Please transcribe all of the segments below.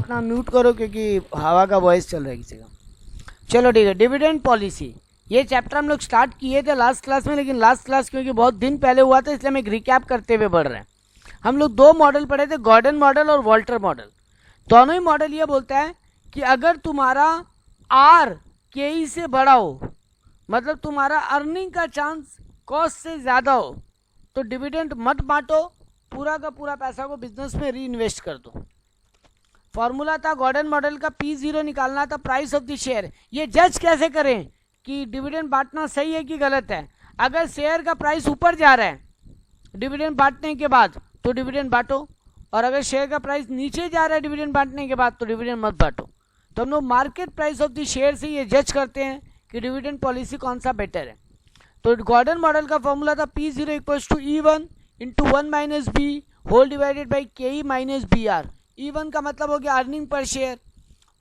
अपना म्यूट करो क्योंकि हवा का वॉइस चल रहा है किसी का। चलो ठीक है, डिविडेंड पॉलिसी, ये चैप्टर हम लोग स्टार्ट किए थे लास्ट क्लास में, लेकिन लास्ट क्लास क्योंकि बहुत दिन पहले हुआ था इसलिए हम एक रिकैप करते हुए बढ़ रहे हैं। हम लोग दो मॉडल पढ़े थे, गॉर्डन मॉडल और वॉल्टर मॉडल। दोनों ही मॉडल ये बोलता है कि अगर तुम्हारा आर के ई से बड़ा हो, मतलब तुम्हारा अर्निंग का चांस कॉस्ट से ज़्यादा हो, तो डिविडेंड मत बांटो, पूरा का पूरा पैसा को बिजनेस में री इन्वेस्ट कर दो। फॉर्मूला था गॉर्डन मॉडल का, P0 निकालना था, प्राइस ऑफ द शेयर। ये जज कैसे करें कि डिविडेंड बांटना सही है कि गलत है? अगर शेयर का प्राइस ऊपर जा रहा है डिविडेंड बांटने के बाद तो डिविडेंड बांटो, और अगर शेयर का प्राइस नीचे जा रहा है डिविडेंड बांटने के बाद तो डिविडेंड मत बांटो। तो हम लोग market price of the share से ये जज करते हैं कि डिविडेंड पॉलिसी कौन सा बेटर है। तो गॉर्डन मॉडल का फॉर्मूला था P0 equals to E1 into 1 minus B whole divided by KE minus BR। E1 का मतलब हो गया earning per share,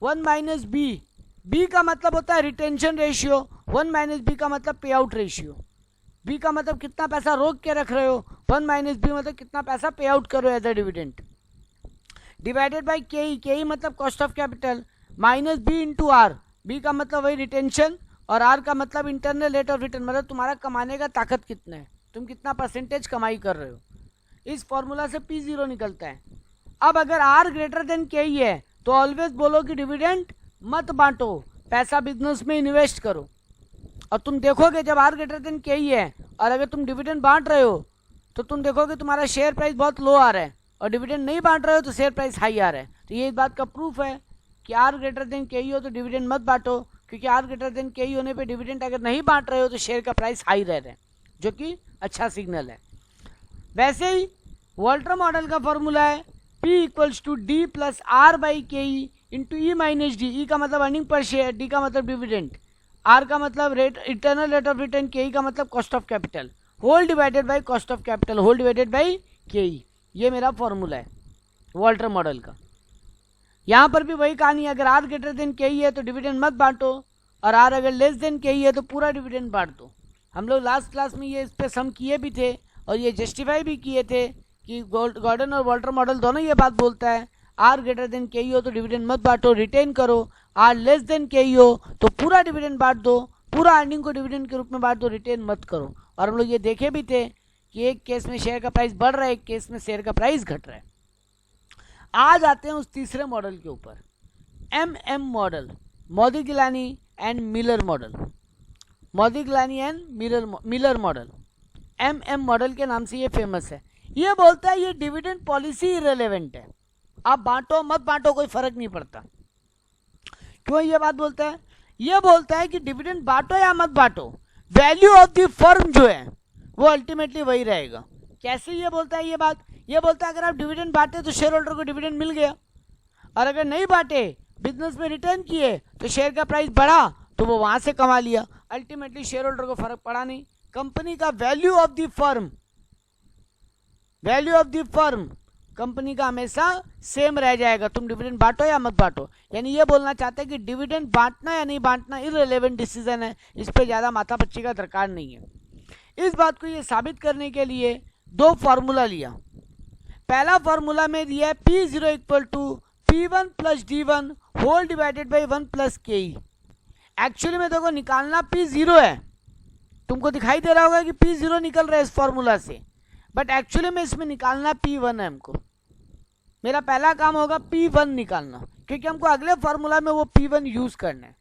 1 minus B का मतलब होता है रिटेंशन रेशियो, 1 माइनस बी का मतलब पे आउट रेशियो। बी का मतलब कितना पैसा रोक के रख रहे हो, 1 माइनस बी मतलब कितना पैसा पे आउट करो as a dividend, divided by KE मतलब cost of capital, minus B into R. B का मतलब वही रिटेंशन और आर का मतलब इंटरनल रेट ऑफ रिटर्न, मतलब तुम्हारा कमाने का ताकत कितना है, तुम कितना परसेंटेज कमाई कर रहे हो। इस फॉर्मूला से P0 निकलता है। अब अगर आर ग्रेटर देन KE है तो ऑलवेज बोलो कि डिविडेंड मत बांटो, पैसा बिजनेस में इन्वेस्ट करो। और तुम देखोगे जब आर ग्रेटर देन KE है और अगर तुम डिविडेंड बांट रहे हो तो तुम देखोगे तुम्हारा शेयर प्राइस बहुत लो आ रहा है, और डिविडेंड नहीं बांट रहे हो तो शेयर प्राइस हाई आ रहा है। तो ये इस बात का प्रूफ है कि आर ग्रेटर देन KE हो तो डिविडेंड मत बांटो, क्योंकि आर ग्रेटर देन KE होने पे डिविडेंड अगर नहीं बांट रहे हो तो शेयर का प्राइस हाई रह रहा है, जो कि अच्छा सिग्नल है। वैसे ही वॉल्टर मॉडल का फॉर्मूला है P equals to D plus R by KE into E minus D. E का मतलब अर्निंग पर शेयर, डी का मतलब डिविडेंड, आर का मतलब rate internal rate of return, KE का मतलब cost of capital, whole divided by cost of capital whole divided by KE। ये मेरा फॉर्मूला है वॉल्टर मॉडल का। यहाँ पर भी वही कहानी है, अगर आर ग्रेटर देन KE है तो डिविडेंड मत बांटो, और आर अगर लेस देन KE है तो पूरा डिविडेंड बांट दो। हम लोग लास्ट क्लास में ये इस पर सम किए भी थे और ये जस्टिफाई भी किए थे कि गॉर्डन और वॉल्टर मॉडल दोनों ये बात बोलता है, आर ग्रेटर देन KE हो तो डिविडेंड मत बांटो, रिटेन करो, आर लेस देन KE हो तो पूरा डिविडेंड बांट दो, पूरा अर्निंग को डिविडेंड के रूप में बांट दो, रिटेन मत करो। और हम लोग ये देखे भी थे कि एक केस में शेयर का प्राइस बढ़ रहा है, एक केस में शेयर का प्राइस घट रहा है। आज आते हैं उस तीसरे मॉडल के ऊपर, MM model, Modigliani and Miller model, Modigliani and Miller model. MM model के नाम से ये फेमस है। ये बोलता है ये डिविडेंड पॉलिसी इररिलेवेंट है, आप बांटो मत बांटो कोई फर्क नहीं पड़ता। क्यों ये बात बोलता है? ये बोलता है कि डिविडेंड बांटो या मत बांटो, वैल्यू ऑफ द फर्म जो है वो अल्टीमेटली वही रहेगा। कैसे ये बोलता है ये बात? ये बोलता है अगर आप डिविडेंड बांटे तो शेयर होल्डर को डिविडेंड मिल गया, और अगर नहीं बांटे बिजनेस में रिटर्न किए तो शेयर का प्राइस बढ़ा तो वो वहां से कमा लिया, अल्टीमेटली शेयर होल्डर को फर्क पड़ा नहीं। कंपनी का value of the firm, value of the firm company का हमेशा सेम रह जाएगा, तुम डिविडेंड बांटो या मत बांटो। यानी ये बोलना चाहते हैं कि डिविडेंड बांटना या नहीं बांटना इररिलेवेंट डिसीजन है, इस पर ज़्यादा माथापच्ची का दरकार नहीं है। इस बात को ये साबित करने के लिए दो फार्मूला लिया। पहला फार्मूला में दिया है P0 equal to P1 plus D1 whole divided by 1 plus KE। Actually में देखो निकालना P0 है, तुमको दिखाई दे रहा होगा कि P0 निकल रहा है इस फॉर्मूला से, बट एक्चुअली में इसमें निकालना P1 है। हमको मेरा पहला काम होगा P1 निकालना, क्योंकि हमको अगले फॉर्मूला में वो P1 यूज करना है।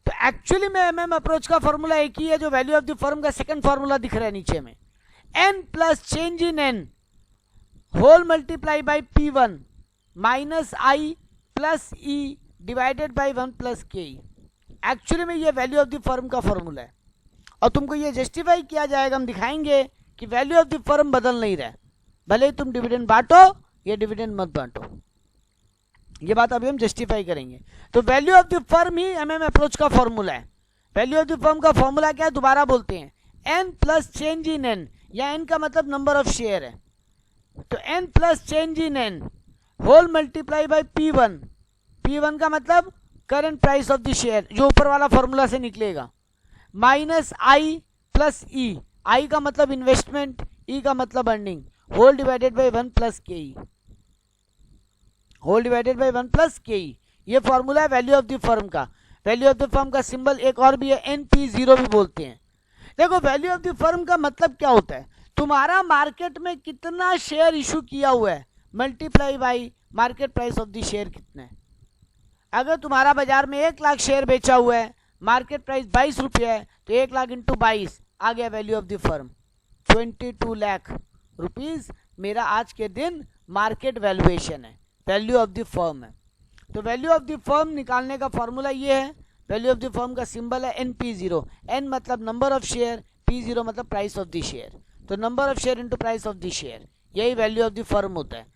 तो एक्चुअली में MM अप्रोच का फॉर्मूला एक ही है जो वैल्यू ऑफ द फर्म का सेकंड फॉर्मूला दिख रहा है नीचे में, N plus change in N whole multiply by P1 minus I plus E divided by 1 plus KE। Actually में ये वैल्यू ऑफ द फर्म का फॉर्मूला है, और तुमको ये जस्टिफाई किया जाएगा, हम दिखाएंगे कि वैल्यू ऑफ द फर्म बदल नहीं रहा है, भले ही तुम डिविडेंड बांटो या डिविडेंड मत बांटो। ये बात अभी हम जस्टिफाई करेंगे। तो value of the firm he MM approach का फॉर्मूला है। वैल्यू ऑफ द फर्म का फॉर्मूला क्या है दोबारा बोलते हैं, N plus change in N, या N का मतलब नंबर ऑफ शेयर है, तो N plus change in N whole multiply by P1। P1 का मतलब current price of the share जो ऊपर वाला फॉर्मूला से निकलेगा, minus I plus E, I का मतलब इन्वेस्टमेंट, E का मतलब earning, whole divided by 1 plus KE। Whole divided by 1 plus K E. ये फॉर्मूला है वैल्यू ऑफ द फर्म का। वैल्यू ऑफ द फर्म का सिंबल एक और भी है, NP0 भी बोलते हैं। देखो वैल्यू ऑफ द फर्म का मतलब क्या होता है, तुम्हारा मार्केट में कितना शेयर इशू किया हुआ है multiply by market price of the share कितना है। अगर तुम्हारा बाजार में 1 लाख शेयर बेचा हुआ है, मार्केट प्राइस 22 रुपये है, तो 1 लाख इंटू 22 आ गया value of the firm 22 lakh rupees मेरा आज के दिन मार्केट वैल्यूएशन है, वैल्यू ऑफ द फर्म है। तो वैल्यू ऑफ द फर्म निकालने का फॉर्मूला ये है, वैल्यू ऑफ द फर्म का सिंबल है NP0। N मतलब नंबर ऑफ शेयर, P0 मतलब प्राइस ऑफ द शेयर। तो number of share into price of the share, यही वैल्यू ऑफ द फर्म होता है।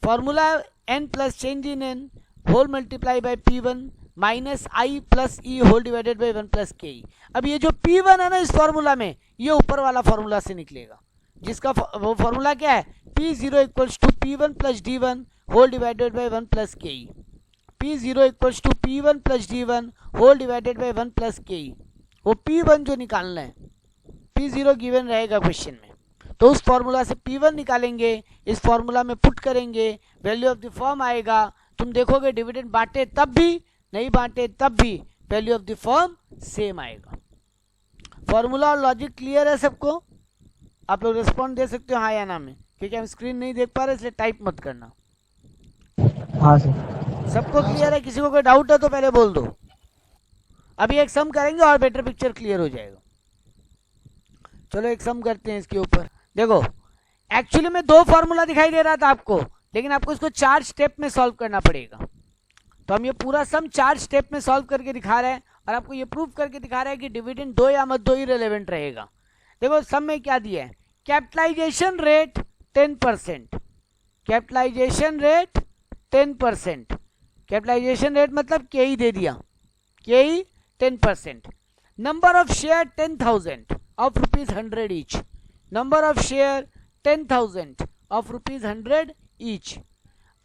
Formula N plus change in N whole multiply by P1 minus I plus E whole divided by 1 plus K E. अब ये जो P1 है ना इस formula में, ये ऊपर वाला फॉर्मूला से निकलेगा, जिसका वो फॉर्मूला क्या है, P0 equals to P1 plus D1 whole divided by 1 plus K E. P0 equals to P1 plus D1 whole divided by 1 plus K E. वो P1 जो निकालना है, P0 गिवन रहेगा क्वेश्चन में, तो उस फॉर्मूला से P1 निकालेंगे, इस फॉर्मूला में पुट करेंगे, वैल्यू ऑफ द फर्म आएगा। तुम देखोगे डिविडेंड बांटे तब भी, नहीं बांटे तब भी value of the firm same आएगा। फॉर्मूला और लॉजिक क्लियर है सबको? आप लोग रिस्पॉन्ड दे सकते हो हाँ या ना में, क्योंकि हम स्क्रीन नहीं देख पा रहे इसलिए टाइप मत करना। हाँ सर। सबको क्लियर है? किसी को कोई डाउट है तो पहले बोल दो। अभी एक सम करेंगे और बेटर पिक्चर क्लियर हो जाएगा। चलो एक सम करते हैं इसके ऊपर। देखो एक्चुअली में 2 फॉर्मूला दिखाई दे रहा था आपको, लेकिन आपको इसको 4 स्टेप में सॉल्व करना पड़ेगा। तो हम ये पूरा सम 4 स्टेप में सॉल्व करके दिखा रहे हैं और आपको ये प्रूव करके दिखा रहे हैं कि डिविडेंड दो या मत दो ही रिलेवेंट रहेगा। देखो सम में क्या दिया है, capitalization rate 10%, capitalization rate 10%, capitalization rate मतलब के ही दे दिया, के ही 10%, number of share 10,000 of rupees 100 each, number of share 10,000 of rupees 100 each,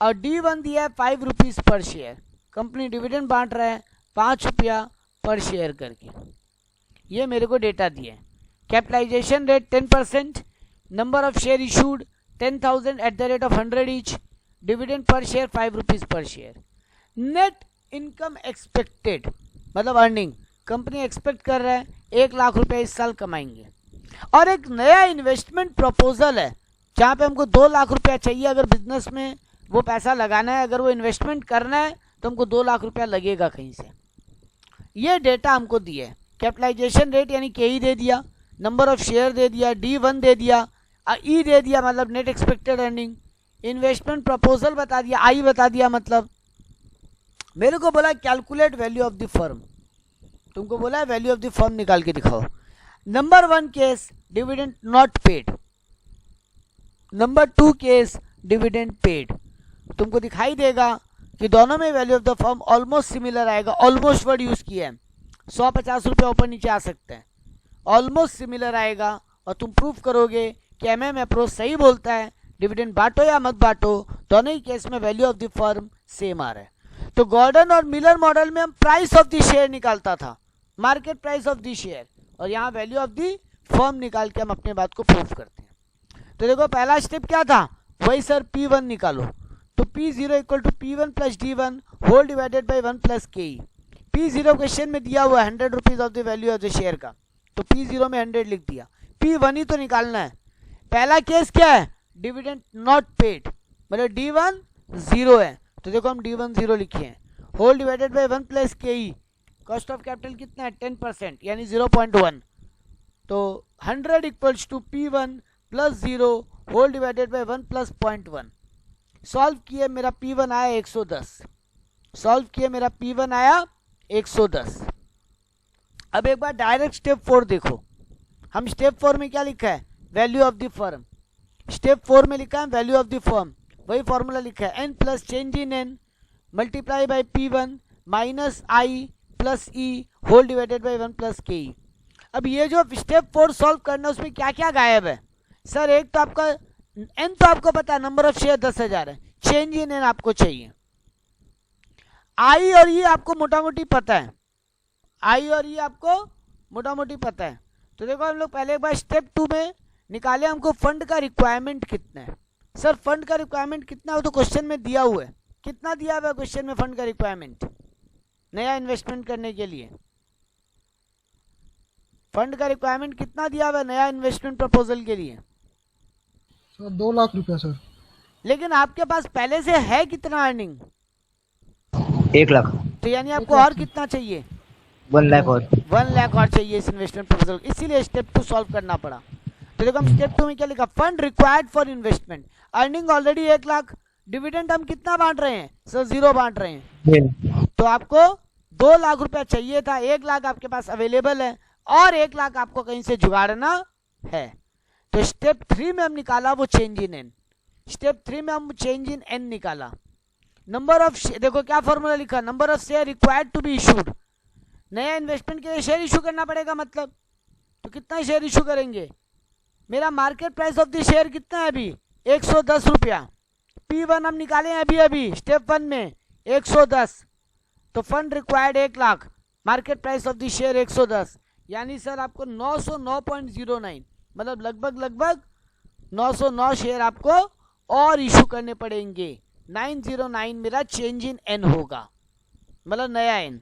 और D1 दिया है 5 rupees per share. Company dividend बांट रहा है 5 रुपया पर शेयर करके। ये मेरे को डेटा दिया है, capitalization rate 10%, number of share issued 10,000 at the rate of 100 each, dividend per share 5 rupees per share. Net income expected मतलब अर्निंग, कंपनी एक्सपेक्ट कर रहा है 1 लाख रुपए इस साल कमाएंगे। और एक नया इन्वेस्टमेंट प्रपोजल है जहाँ पे हमको 2 लाख रुपया चाहिए, अगर बिजनेस में वो पैसा लगाना है, अगर वो इन्वेस्टमेंट करना है तो हमको 2 लाख रुपया लगेगा कहीं से। ये डेटा हमको दिया है, कैपिटलाइजेशन रेट यानी के ई दे दिया, नंबर ऑफ शेयर दे दिया, D1 दे दिया, ई दे दिया मतलब net expected earning, investment proposal बता दिया, आई बता दिया, मतलब मेरे को बोला calculate value of the firm. तुमको बोला है वैल्यू ऑफ द फर्म निकाल के दिखाओ। Number 1 case dividend not paid, number 2 case dividend paid. तुमको दिखाई देगा कि दोनों में value of the firm almost similar आएगा। ऑलमोस्ट वर्ड यूज किया है, 150 रुपये ऊपर नीचे आ सकते हैं, ऑलमोस्ट सिमिलर आएगा। और तुम प्रूफ करोगे कि MM अप्रोच सही बोलता है, डिविडेंड बांटो या मत बांटो, दोनों ही केस में value of the firm same आ रहा है। तो गॉर्डन और मिलर मॉडल में हम प्राइस ऑफ द शेयर निकालता था, market price of the share, और यहाँ वैल्यू ऑफ द फर्म निकाल के हम अपने बात को प्रूफ करते हैं। तो देखो पहला स्टेप क्या था, वही सर P1 निकालो। तो P0 equal to P1 plus D1 whole divided by 1 plus K E. P0 question में दिया हुआ 100 rupees of the value of the share का, तो P0 में 100 लिख दिया। P1 ही तो निकालना है। पहला केस क्या है, डिविडेंड नॉट पेड, मतलब D1 0 है, तो देखो हम D1 0 लिखे हैं, whole divided by 1 plus K E. Cost of capital कितना है 10% यानी 0.1, तो 100 equals to P1 plus 0 whole divided by 1 plus 0.1। Solve किए मेरा P1 आया 110, सॉल्व किए मेरा P1 आया 110। अब एक बार डायरेक्ट स्टेप 4 देखो, हम स्टेप 4 में क्या लिखा है, value of the firm. Step 4 में लिखा है वैल्यू ऑफ द फर्म, वही फॉर्मूला लिखा है, N plus change in N multiply by P1 minus I plus E whole divided by 1 plus K E. अब ये जो स्टेप 4 सॉल्व करना है उसमें क्या क्या गायब है सर, एक तो आपका N तो आपको पता है, नंबर ऑफ शेयर 10,000 है, चेंज इन N आपको चाहिए, I और E आपको मोटा मोटी पता है, I और E आपको मोटा मोटी पता है। तो देखो हम लोग पहले एक बार स्टेप 2 में निकाले, हमको फंड का रिक्वायरमेंट कितना है। सर फंड का रिक्वायरमेंट कितना है वो तो क्वेश्चन में दिया हुआ है, कितना दिया हुआ क्वेश्चन में फंड का रिक्वायरमेंट नया इन्वेस्टमेंट करने के लिए? फंड का रिक्वायरमेंट कितना दिया हुआ नया इन्वेस्टमेंट प्रपोजल के लिए? सर 2 लाख रुपया सर। लेकिन आपके पास पहले से है कितना अर्निंग? 1 लाख। तो यानी आपको 1 लाख और कितना चाहिए? 1 लाख और 1 लाख और चाहिए इस इन्वेस्टमेंट प्रपोजल, इसीलिए स्टेप 2 सॉल्व करना पड़ा। तो देखो हम स्टेप 2 में क्या लिखा, fund required for investment, earning already 1 lakh, dividend हम कितना बांट रहे हैं सर? 0 बांट रहे हैं। तो आपको 2 लाख रुपया चाहिए था, 1 लाख आपके पास अवेलेबल है और 1 लाख आपको कहीं से जुगाड़ना है। तो स्टेप 3 में हम निकाला वो चेंज इन एन, स्टेप 3 में हम चेंज इन एन निकाला। नंबर ऑफ, देखो क्या फॉर्मूला लिखा, number of share required to be issued, नया इन्वेस्टमेंट के लिए शेयर इशू करना पड़ेगा मतलब, तो कितना शेयर इशू करेंगे? मेरा market price of the share कितना है अभी? 110 रुपया। P1 हम निकाले हैं अभी अभी स्टेप 1 में 110, तो fund required 1 lakh, market price of the share 110, यानी सर आपको 909.09 मतलब लगभग 909 शेयर आपको और इशू करने पड़ेंगे। 909 मेरा चेंज इन एन होगा, मतलब नया एन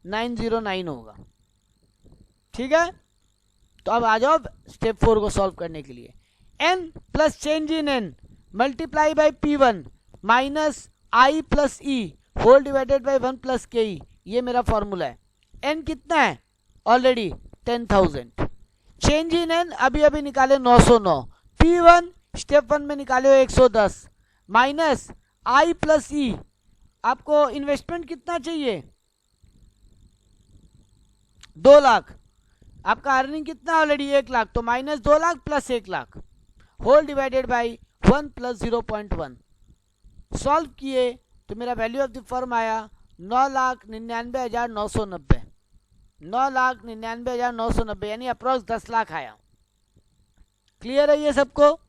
909 होगा। ठीक है, तो अब आ जाओ स्टेप 4 को सॉल्व करने के लिए। N plus change in N multiply by P1 minus I plus E whole divided by 1 plus K E, ये मेरा फॉर्मूला है। एन कितना है? ऑलरेडी 10,000। चेंज इन एन अभी अभी निकाले 909, P1 स्टेप 1 में निकाले हो 110 माइनस आई प्लस ई, आपको इन्वेस्टमेंट कितना चाहिए? 2 लाख, आपका अर्निंग कितना ऑलरेडी 1 लाख, तो minus 2 lakh plus 1 lakh whole divided by 1 plus 0.1। Solve किए तो मेरा वैल्यू ऑफ द फर्म आया 9,99,990, 9,99,990 यानी अप्रोक्स 10 लाख आया। क्लियर है ये सबको?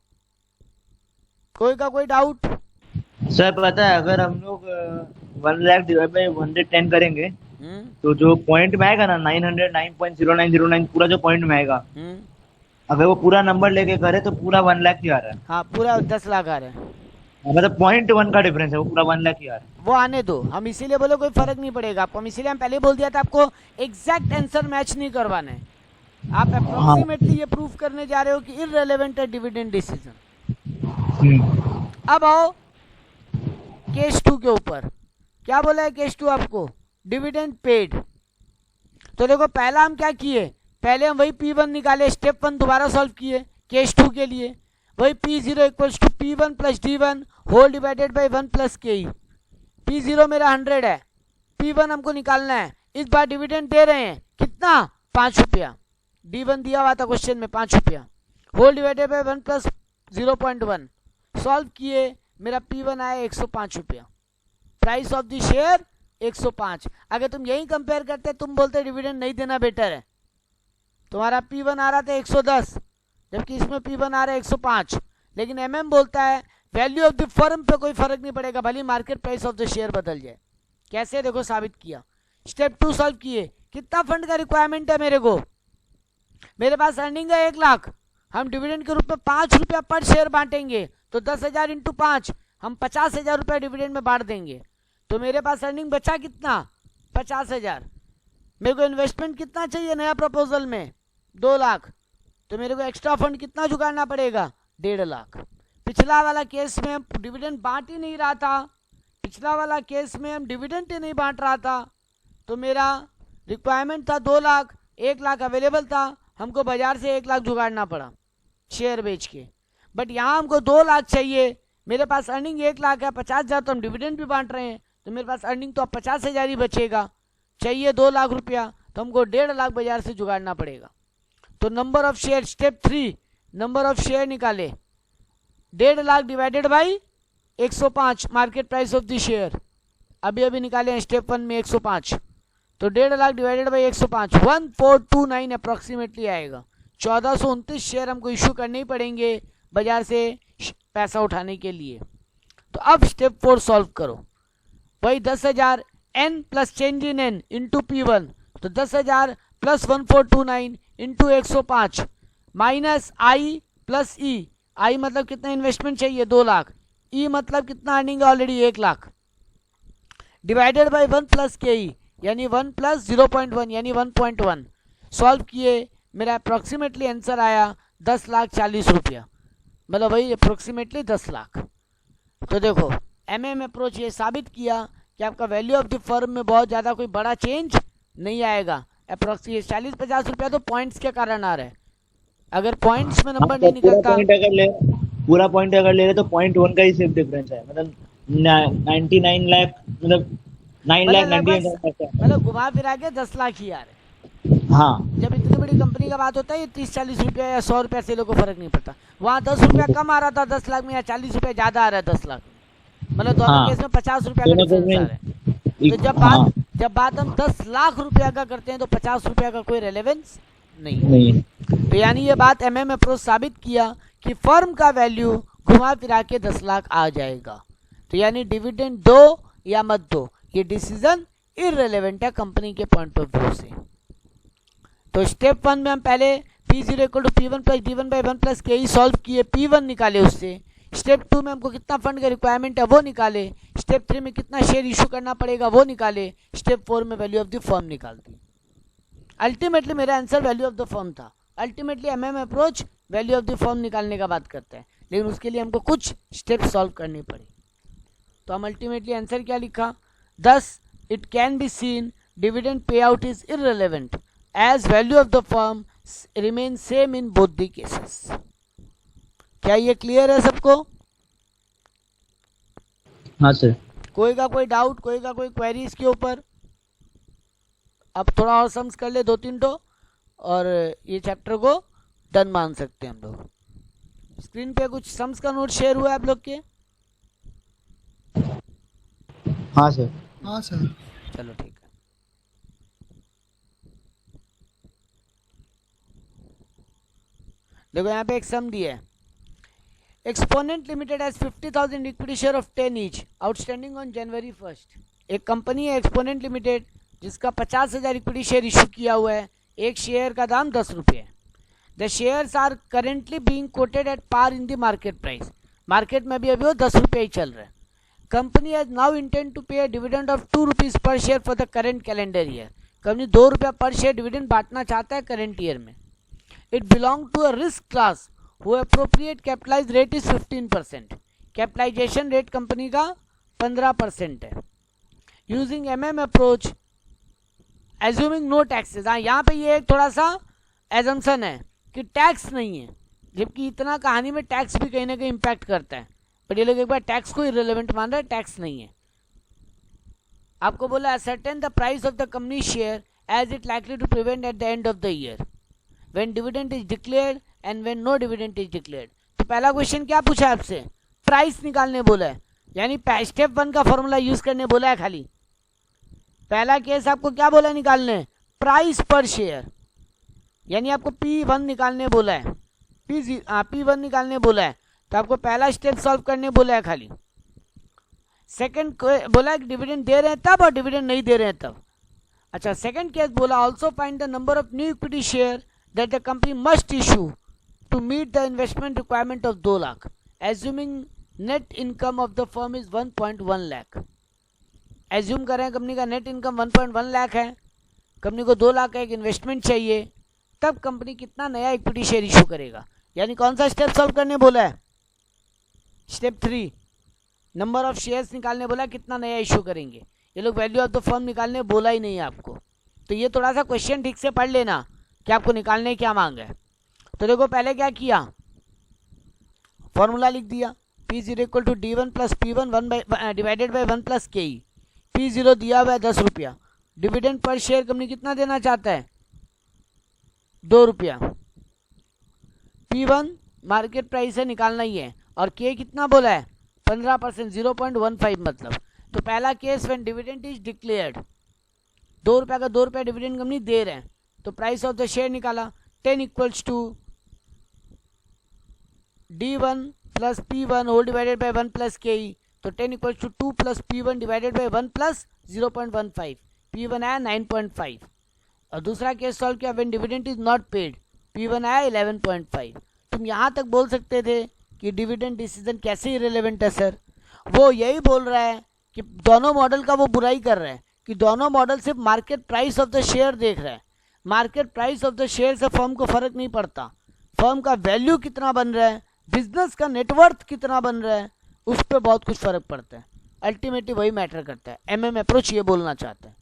कोई का कोई डाउट? सर पता है अगर हम लोग 1 लाख डिवाइड बाई 110 करेंगे तो जो पॉइंट में आएगा ना 909.0909 पूरा जो पॉइंट में आएगा, अगर वो पूरा नंबर लेके करे तो पूरा 1 लाख ही आ रहा है। हाँ पूरा 10 लाख आ रहा है, मतलब 0.1 का डिफरेंस है, वो पूरा 1 लाख ही आ रहा है। वो आने दो, हम इसीलिए बोले कोई फर्क नहीं पड़ेगा आपको, हम इसीलिए हम पहले बोल दिया था आपको एग्जैक्ट आंसर मैच नहीं करवाना है, आप अप्रोक्सीमेटली ये प्रूफ करने जा रहे हो कि इररिलेवेंट है डिविडेंड डिसीजन। अब आओ केस 2 के ऊपर, क्या बोला है केस 2 आपको? Dividend paid. तो देखो पहला हम क्या किए, पहले हम वही P1 निकाले, स्टेप 1 दोबारा सॉल्व किए केस 2 के लिए, वही P0 equals to P1 plus D1 whole divided by 1 plus K E. P0 मेरा 100 है, P1 हमको निकालना है, इस बार डिविडेंड दे रहे हैं कितना? 5 रुपया, D1 दिया हुआ था क्वेश्चन में 5 रुपया, whole divided by 1 plus 0.1। Solve किए, मेरा P1 आया 105 रुपया, प्राइस ऑफ द शेयर 105। अगर तुम यही कंपेयर करते, तुम बोलते डिविडेंड नहीं देना बेटर है, तुम्हारा P1 आ रहा था 110 जबकि इसमें P1 आ रहा है 105, लेकिन MM बोलता है वैल्यू ऑफ द फर्म पे कोई फर्क नहीं पड़ेगा भले market price of the share बदल जाए। कैसे? देखो साबित किया। स्टेप 2 सॉल्व किए, कितना फंड का रिक्वायरमेंट है मेरे को? मेरे पास अर्निंग है 1 लाख, हम डिविडेंड के रूप में 5 रुपया पर शेयर बांटेंगे, तो 10,000 इंटू 5 हम 50,000 रुपया डिविडेंड में बांट देंगे, तो मेरे पास अर्निंग बचा कितना? 50,000। मेरे को इन्वेस्टमेंट कितना चाहिए नया प्रपोजल में? 2 लाख, तो मेरे को एक्स्ट्रा फंड कितना जुगाड़ना पड़ेगा? 1.5 लाख। पिछला वाला केस में हम डिविडेंड बांट ही नहीं रहा था, पिछला वाला केस में हम डिविडेंड ही नहीं बांट रहा था, तो मेरा रिक्वायरमेंट था 2 लाख, 1 लाख अवेलेबल था, हमको बाजार से 1 लाख जुगाड़ना पड़ा शेयर बेच के। बट यहाँ हमको 2 लाख चाहिए, मेरे पास अर्निंग 1 लाख है, 50,000 तो हम डिविडेंड भी बांट रहे हैं, तो मेरे पास अर्निंग तो अब 50,000 ही बचेगा, चाहिए 2 लाख रुपया, तो हमको 1.5 लाख बाजार से जुगाड़ना पड़ेगा। तो number of share, step 3 number of share निकाले, 1.5 lakh divided by 105 market price of the share, अभी अभी निकाले हैं स्टेप 1 में 105, तो 1.5 लाख डिवाइडेड बाई 105 1429 अप्रॉक्सीमेटली आएगा। 1429 शेयर हमको इशू करने ही पड़ेंगे बाजार से पैसा उठाने के लिए। तो अब स्टेप 4 सॉल्व करो, वही 10,000 N plus change in N into P1, तो 10,000 plus 1429 into 105 minus I plus E, I मतलब कितना इन्वेस्टमेंट चाहिए? 2 लाख, ई मतलब कितना अर्निंग है already 1 lakh, divided by 1 plus K ई यानी 1 प्लस 0.1 यानी 1.1, सॉल्व किए, मेरा अप्रॉक्सीमेटली आंसर आया 10,40,000 मतलब वही अप्रोक्सीमेटली 10 लाख। तो देखो MM अप्रोच ये साबित किया कि आपका वैल्यू ऑफ द फर्म में बहुत ज़्यादा कोई बड़ा चेंज नहीं आएगा। अप्रोक्सीमेट 40-50 रुपया तो पॉइंट्स के कारण आ रहा है, अगर पॉइंट्स में नंबर नहीं निकलता। पूरा पॉइंट अगर ले रहे तो 0.1 का ही सिर्फ डिफरेंस है, मतलब 99 लाख, मतलब 9 लाख 99 लाख, मतलब घुमा फिरा के 10 लाख ही आ रहे। हाँ जब इतनी बड़ी कंपनी का बात होता है ये 30-40 रुपया या 100 रुपया से लोगों को फर्क नहीं पड़ता। वहाँ 10 रुपया कम आ रहा था 10 लाख में, या 40 रुपया ज्यादा आ रहा है 10 लाख में, मतलब दोनों केस में 50 रुपया का डिफरेंस आ रहा है। तो जब बात हम 10 लाख रुपया का करते हैं तो 50 रुपया का कोई रेलेवेंस नहीं। तो यानी ये बात MM अप्रोच साबित किया कि फर्म का वैल्यू घुमा फिरा के 10 लाख आ जाएगा। तो यानी डिविडेंड दो या मत दो, ये डिसीजन इररिलेवेंट है कंपनी के पॉइंट ऑफ व्यू से। तो स्टेप 1 में हम पहले P0 = P1 + D1/1 + KE solve किए, P1 निकाले उससे। स्टेप 2 में हमको कितना फंड का रिक्वायरमेंट है वो निकाले। स्टेप 3 में कितना शेयर इशू करना पड़ेगा वो निकाले। स्टेप 4 में वैल्यू ऑफ द फर्म निकाल दी। अल्टीमेटली मेरा answer value of the firm था। Ultimately MM approach value of the firm निकालने का बात करता है, लेकिन उसके लिए हमको कुछ स्टेप सॉल्व करनी पड़ी। तो हम अल्टीमेटली आंसर क्या लिखा, thus it can be seen dividend pay out is irrelevant as value of the firm remain same in both the cases. क्या ये क्लियर है सबको? हाँ सर। कोई का कोई डाउट, कोई का कोई क्वेरी इसके ऊपर? अब थोड़ा और सम्स कर ले 2-3 तो, और ये चैप्टर को डन मान सकते हैं हम लोग। स्क्रीन पे कुछ सम्स का नोट शेयर हुआ है आप लोग के? हाँ सर। हाँ सर। चलो ठीक है। देखो यहाँ पे एक सम दिया है, exponent limited as 50,000 equity share of 10 each outstanding on January 1st। एक कंपनी है एक्सपोनेंट लिमिटेड जिसका 50,000 इक्विटी शेयर इशू किया हुआ है, एक शेयर का दाम 10 रुपये है। The shares are currently being quoted at par in the market price. Market में भी अभी वो 10 रुपये ही चल रहा है। Company has now intend to pay a dividend of 2 rupees per share for the current calendar year. Company 2 रुपया per share dividend बांटना चाहता है करेंट ईयर में। It belong to a risk class who appropriate capitalize rate is 15%। Capitalization rate company का 15% है। Using MM approach assuming no taxes. हाँ, यहाँ पे ये एक थोड़ा सा एजम्पशन है कि टैक्स नहीं है, जबकि इतना कहानी में टैक्स भी कहीं ना कहीं इम्पैक्ट करता है, बट ये लोग एक बार टैक्स को इररिलेवेंट मान रहे हैं, टैक्स नहीं है। आपको बोला ascertain the price of the company share as it likely to prevent at the end of the year when dividend is declared and when no dividend is declared. तो पहला क्वेश्चन क्या पूछा है आपसे, प्राइस निकालने बोला है, यानी स्टेप 1 का फॉर्मूला यूज करने बोला है खाली। पहला केस आपको क्या बोला निकालने, प्राइस पर शेयर, यानी आपको P1 निकालने बोला है, P1 निकालने बोला है, तो आपको पहला स्टेप सॉल्व करने बोला है खाली। सेकंड बोला है कि डिविडेंड दे रहे हैं तब और डिविडेंड नहीं दे रहे हैं तब। अच्छा, सेकंड केस बोला also find the number of new equity share that the company must issue to meet the investment requirement of 2 lakh assuming net income of the firm is 1.1 lakh. Assume कर रहे हैं कंपनी का नेट इनकम 1.1 लाख है, company को 2 लाख का एक investment चाहिए, तब कंपनी कितना नया इक्विटी शेयर इशू करेगा। यानी कौन सा स्टेप सॉल्व करने बोला है, स्टेप 3 नंबर ऑफ शेयर्स निकालने बोला, कितना नया इशू करेंगे। ये लोग वैल्यू ऑफ द फर्म निकालने बोला ही नहीं है आपको, तो ये थोड़ा सा क्वेश्चन ठीक से पढ़ लेना कि आपको निकालने क्या मांगा है। तो देखो पहले क्या किया, फॉर्मूला लिख दिया, P0 = D1 + P1 divided by 1 + KE। P0 दिया हुआ है 10 रुपया, डिविडेंड पर शेयर कंपनी कितना देना चाहता है, 2 रुपया। P1 मार्केट प्राइस से निकालना ही है, और K कितना बोला है, 15%, 0.15 मतलब। तो पहला case when dividend is declared, 2 रुपया का 2 रुपया डिविडेंड कंपनी दे रहे हैं, तो प्राइस ऑफ द शेयर निकाला, 10 = D1 + P1 whole divided by 1 + KE। तो 10 = 2 + P1 डिवाइडेड बाई 1 + 0.15, P1 आया 9.5। और दूसरा केस सॉल्व किया when dividend is not paid, P1 आया 11.5। तुम यहाँ तक बोल सकते थे कि डिविडेंड डिसीजन कैसे इरेलेवेंट है सर? वो यही बोल रहा है कि दोनों मॉडल का वो बुराई कर रहा है कि दोनों मॉडल सिर्फ market price of the share देख रहा है। Market price of the share से फर्म को फर्क नहीं पड़ता, फर्म का वैल्यू कितना बन रहा है, बिजनेस का नेटवर्थ कितना बन रहा है, उस पर बहुत कुछ फर्क पड़ता है। अल्टीमेटली वही मैटर करता है। एमएम अप्रोच ये बोलना चाहता है।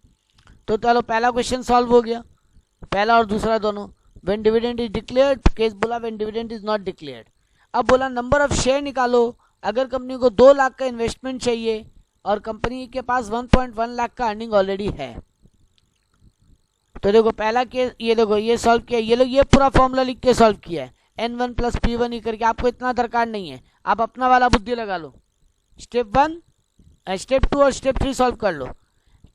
तो चलो पहला क्वेश्चन सॉल्व हो गया, पहला और दूसरा दोनों। When dividend is declared, case बोला when dividend is not declared. अब बोला नंबर ऑफ शेयर निकालो। अगर कंपनी को 2 लाख का इन्वेस्टमेंट चाहिए और कंपनी के पास 1.1 लाख का अर्निंग ऑलरेडी है, तो देखो पहला केस, ये देखो ये सॉल्व किया, ये लोग ये पूरा फॉर्मूला लिख के सॉल्व किया है, N1 प्लस P1 ही करके। आपको इतना दरकार नहीं है, आप अपना वाला बुद्धि लगा लो। स्टेप 1, स्टेप 2 और स्टेप 3 सॉल्व कर लो।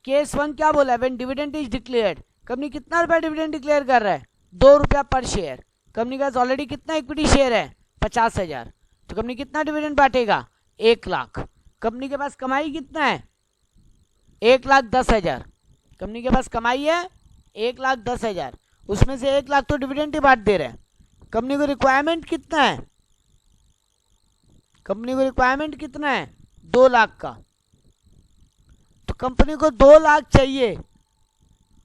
केस 1 क्या बोला है? When dividend is declared, company कितना रुपया डिविडेंड डिक्लेयर कर रहा है? 2 रुपया पर शेयर। कंपनी का ऑलरेडी कितना इक्विटी शेयर है? 50,000। तो कंपनी कितना डिविडेंड बांटेगा? 1 लाख। कंपनी के पास कमाई कितना है? 1,10,000। कंपनी के पास कमाई है 1,10,000, उसमें से 1 लाख तो डिविडेंड ही बांट दे रहे हैं। कंपनी को रिक्वायरमेंट कितना है? कंपनी को रिक्वायरमेंट कितना है? 2 लाख का। तो कंपनी को 2 लाख चाहिए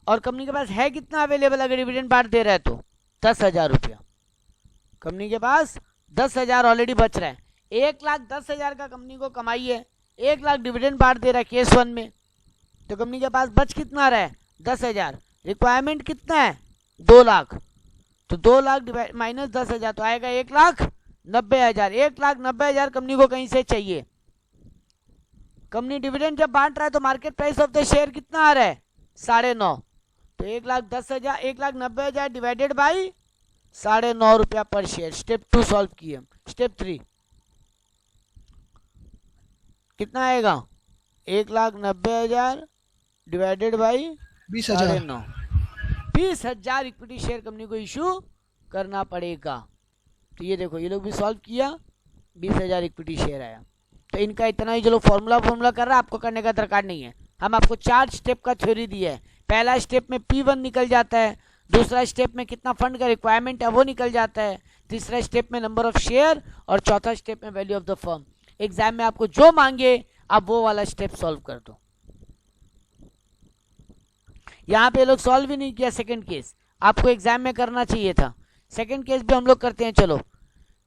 और कंपनी के पास है कितना अवेलेबल अगर डिविडेंड बांट दे रहा है तो? 10,000 रुपया। कंपनी के पास 10,000 ऑलरेडी बच रहा है। 1,10,000 का कंपनी को कमाई है, 1 लाख डिविडेंड बांट दे रहा है केस 1 में, तो कंपनी के पास बच कितना रहा है? 10,000। रिक्वायरमेंट कितना है? 2 लाख। तो 2 लाख माइनस 10,000 तो आएगा 1,90,000। 1,90,000 कंपनी को कहीं से चाहिए। कंपनी डिविडेंड जब बांट रहा है तो market price of the share कितना आ रहा है? 9.5। तो 1,10,000, 1,90,000 डिवाइडेड बाई 9.5 रुपया पर शेयर। स्टेप 2 सॉल्व किए। स्टेप 3 कितना आएगा? 1,90,000 divided by 20,000। 20,000 equity share company को इशू करना पड़ेगा। तो ये देखो ये लोग भी सॉल्व किया, 20,000 इक्विटी शेयर आया। तो इनका इतना ही, जो लोग फॉर्मूला कर रहा है आपको करने का दरकार नहीं है। हम आपको 4 स्टेप का थ्योरी दिया है। पहला स्टेप में P1 निकल जाता है, दूसरा स्टेप में कितना फंड का रिक्वायरमेंट है वो निकल जाता है, तीसरा स्टेप में नंबर ऑफ शेयर और चौथा स्टेप में value of the firm. Exam में आपको जो मांगे आप वो वाला स्टेप सॉल्व कर दो। यहाँ पे लोग सॉल्व ही नहीं किया सेकंड केस, आपको एग्जाम में करना चाहिए था। सेकंड केस भी हम लोग करते हैं। चलो,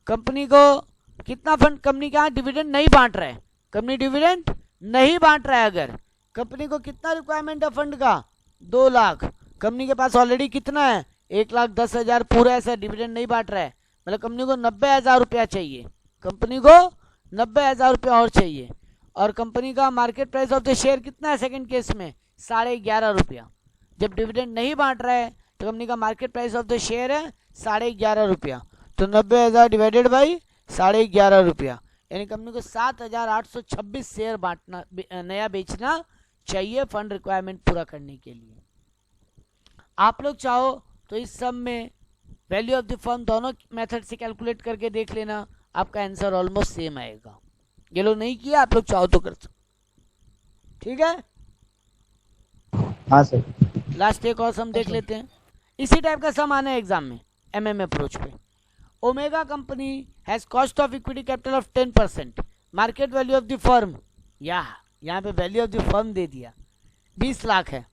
कंपनी को कितना फंड, कंपनी का डिविडेंड नहीं बांट रहा है, कंपनी डिविडेंड नहीं बांट रहा है। अगर कंपनी को कितना रिक्वायरमेंट है फंड का? 2 लाख। कंपनी के पास ऑलरेडी कितना है? 1,10,000 पूरा है सर, डिविडेंड नहीं बांट रहा है, मतलब कंपनी को 90,000 रुपया चाहिए। कंपनी को 90,000 रुपया और चाहिए। और कंपनी का market price of the share कितना है सेकंड केस में? 11.5 रुपया। जब डिविडेंड नहीं बांट रहा है तो कंपनी का market price of the share है 11.5 रुपया। तो 90,000 डिवाइडेड बाई 11.5 रुपया, यानी कंपनी को 7,826 शेयर बांटना, नया बेचना चाहिए फंड रिक्वायरमेंट पूरा करने के लिए। आप लोग चाहो तो इस सब में वैल्यू ऑफ द फर्म दोनों मेथड से कैलकुलेट करके देख लेना, आपका आंसर ऑलमोस्ट सेम आएगा। ये लोग नहीं किया, आप लोग चाहो तो कर सकते। ठीक है, हाँ सर। लास्ट एक और सम देख लेते हैं। इसी टाइप का सम आना है एग्जाम में एमएम अप्रोच पे। Omega company has cost of equity capital of 10%, market value of the firm, यहाँ पे वैल्यू ऑफ द फर्म दे दिया 20 लाख है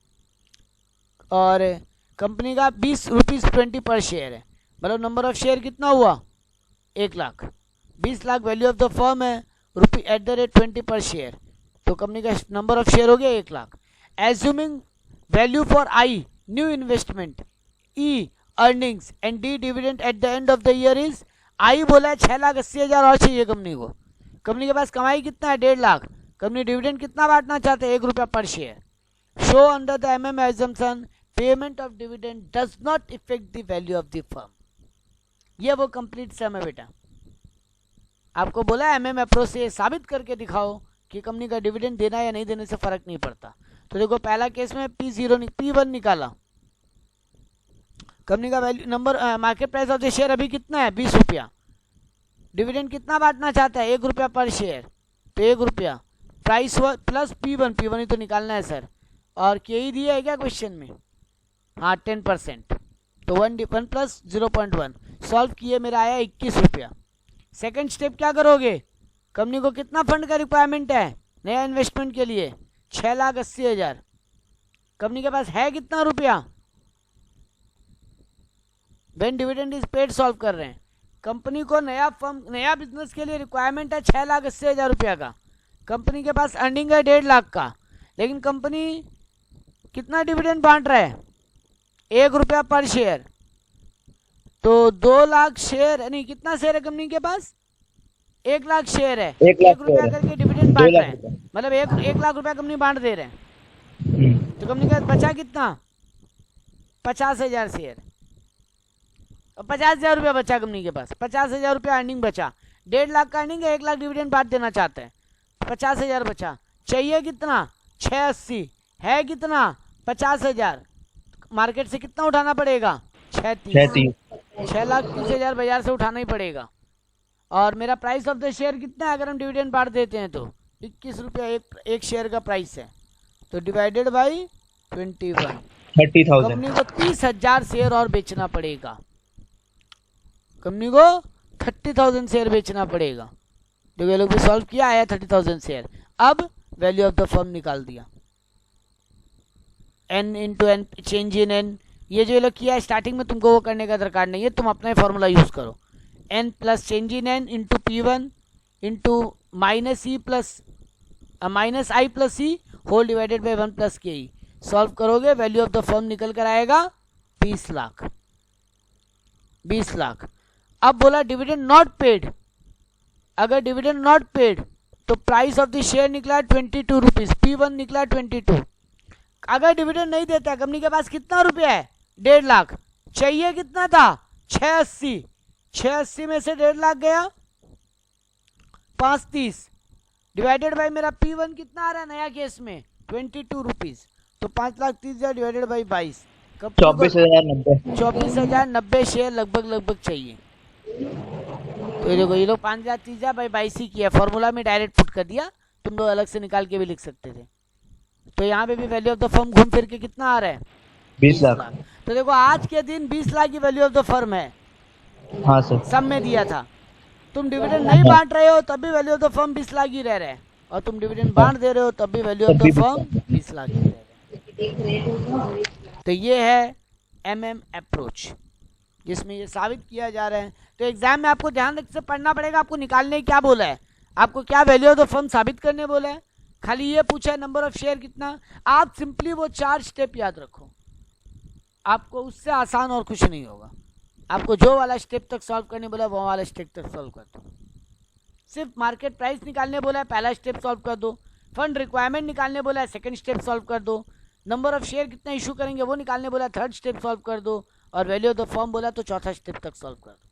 और कंपनी का 20 रुपीज़ 20 पर शेयर है, मतलब नंबर ऑफ शेयर कितना हुआ? 1 lakh. 20 lakh value of the firm है, ₹20 पर शेयर, तो कंपनी का नंबर ऑफ शेयर हो गया 1 lakh. Assuming value for I new investment, E earnings and D dividend at the end of the year is, I बोला है 6,80,000 और चाहिए कंपनी को। कंपनी के पास कमाई कितना है? 1.5 लाख। कंपनी डिविडेंड कितना बांटना चाहते हैं? 1 रुपया per share. Show under the MM assumption payment of dividend does not effect the value of the firm. ये वो कंप्लीट सम है बेटा। आपको बोला एमएम अप्रोच से साबित करके दिखाओ कि कंपनी का डिविडेंड देना या नहीं देने से फर्क नहीं पड़ता। तो देखो पहला केस में P1 निकाला, कंपनी का value number market price of the share अभी कितना है? 20 रुपया। डिविडेंड कितना बांटना चाहता है? 1 रुपया पर शेयर, तो 1 रुपया प्राइस प्लस P1 ही तो निकालना है सर। और के ही दिया है क्या क्वेश्चन में? हाँ 10%, तो 1 प्लस 0.1 सॉल्व किए, मेरा आया 21 रुपया। सेकंड स्टेप क्या करोगे, कंपनी को कितना फंड का रिक्वायरमेंट है नया इन्वेस्टमेंट के लिए, 6,80,000। कंपनी के पास है कितना रुपया, when dividend is paid solve कर रहे हैं। कंपनी को नया बिजनेस के लिए रिक्वायरमेंट है 6,80,000 रुपया का। कंपनी के पास अर्निंग है 1.5 लाख का, लेकिन कंपनी कितना डिविडेंड बांट रहा है, 1 रुपया पर शेयर। तो 2 लाख शेयर, नहीं कितना शेयर है कंपनी के पास, 1 लाख शेयर है, 1 रुपया करके डिविडेंड बांट रहे हैं, मतलब 1 लाख रुपया कंपनी बांट दे रहे हैं। तो कंपनी का बचा कितना, 50,000 शेयर, 50,000 रुपया बचा कंपनी के पास, 50,000 रुपया अर्निंग बचा, 1.5 लाख का अर्निंग है, 1 लाख डिविडेंड बांट देना चाहते हैं, 50,000 बचा। चाहिए कितना, 680, है कितना 50,000, मार्केट से कितना उठाना पड़ेगा, 6,30,000 बाजार से उठाना ही पड़ेगा। और मेरा प्राइस ऑफ द शेयर कितना है, अगर हम डिविडेंड बांट देते हैं तो 21 रुपया एक शेयर का प्राइस है, तो डिवाइडेड बाई 21, 30,000। कंपनी को 30,000 शेयर और बेचना पड़ेगा, कंपनी को 30,000 शेयर बेचना पड़ेगा। तो ये लोग भी सॉल्व किया, आया 30,000 शेयर। अब वैल्यू ऑफ द फर्म निकाल दिया, n into N, change in N, ये जो ये लोग किया है स्टार्टिंग में, तुमको वो करने का दरकार नहीं है, तुम अपना ही फॉर्मूला यूज करो, n plus change in N into P1 into minus E plus minus I plus C whole divided by 1 plus K E. Solve करोगे वैल्यू ऑफ द फर्म निकल कर आएगा 20 लाख, 20 लाख। अब बोला डिविडेंड नॉट पेड, अगर dividend not paid तो price of the share निकला 22 rupees, P1 निकला 22। अगर डिविडेंड नहीं देता, कंपनी के पास कितना रुपया है, 1.5 लाख, चाहिए कितना था 680, 680 में से 1.5 लाख गया 530, डिवाइडेड बाई मेरा P1 कितना आ रहा है नया केस में 22 रुपीज, तो 5,30,000 डिवाइडेड बाई 22, 24,090 शेयर लगभग चाहिए। तो देखो ये लोग 5,30,000 बाई 22 ही किया, फॉर्मूला में डायरेक्ट पुट कर दिया, तुम लोग अलग से निकाल के भी लिख सकते थे। तो यहाँ पे भी वैल्यू ऑफ द फर्म घूम फिर के कितना आ रहा है, 20 लाख। तो देखो आज के दिन 20 लाख की वैल्यू ऑफ द फर्म है, हाँ सर, सब में दिया था। तुम डिविडेंड नहीं बांट रहे हो तब भी value of the firm 20 lakh ही रह रहे हैं, और तुम डिविडेंड बांट दे रहे हो तब भी value of the firm 20 lakh ही रह रहे हैं। तो ये है MM अप्रोच, जिसमें ये साबित किया जा रहा है। तो एग्जाम में आपको ध्यान से पढ़ना पड़ेगा, आपको निकालने क्या बोला है, आपको क्या वैल्यू ऑफ द फर्म साबित करने बोला है, खाली ये पूछा है नंबर ऑफ शेयर कितना। आप सिंपली वो 4 स्टेप याद रखो, आपको उससे आसान और कुछ नहीं होगा। आपको जो वाला स्टेप तक सॉल्व करने बोला वो वाला स्टेप तक सॉल्व कर दो। सिर्फ मार्केट प्राइस निकालने बोला है, पहला स्टेप सॉल्व कर दो। फंड रिक्वायरमेंट निकालने बोला है, सेकंड स्टेप सॉल्व कर दो। नंबर ऑफ शेयर कितना इशू करेंगे वो निकालने बोला, थर्ड स्टेप सॉल्व कर दो। और वैल्यू ऑफ द फर्म बोला तो चौथा स्टेप तक सॉल्व कर दो।